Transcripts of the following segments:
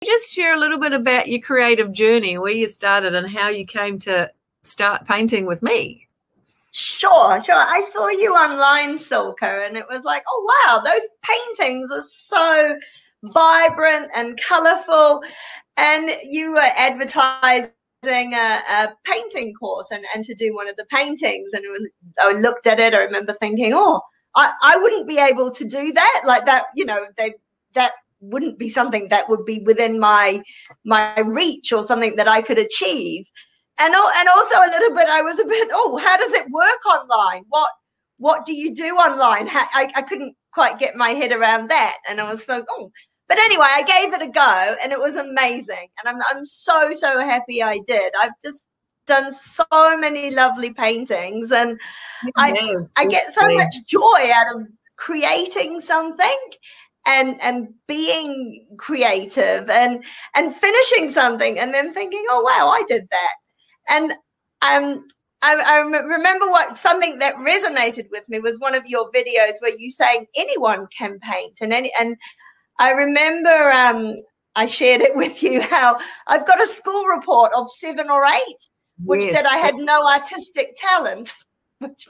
just share a little bit about your creative journey, where you started and how you came to start painting with me? Sure. I saw you online, Silka, and it was like, oh, wow, those paintings are so vibrant and colorful. And you were advertising a painting course and to do one of the paintings. And I looked at it, I remember thinking, oh, I wouldn't be able to do that. Like that, that wouldn't be something that would be within my reach or something that I could achieve. And also a little bit, I was a bit, oh, how does it work online? What do you do online? I couldn't quite get my head around that. And I was like, oh, but anyway, I gave it a go and it was amazing. And I'm so happy I did. I've just done so many lovely paintings, and I get so much joy out of creating something and being creative and finishing something and then thinking, oh wow, I did that. And I remember something that resonated with me was one of your videos where you saying anyone can paint, and I remember I shared it with you how I've got a school report of 7 or 8 which said I had no artistic talent, which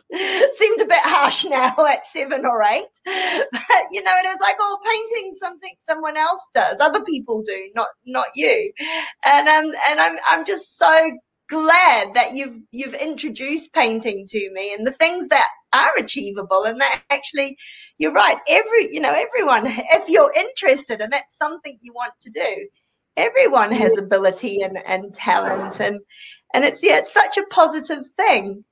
seems a bit harsh now at 7 or 8. But and it was like, oh, painting something someone else does, other people do, not you. And I'm just so glad that you've introduced painting to me and the things that are achievable, and that actually, you're right, everyone, if you're interested and that's something you want to do, everyone has ability and talent, and it's such a positive thing.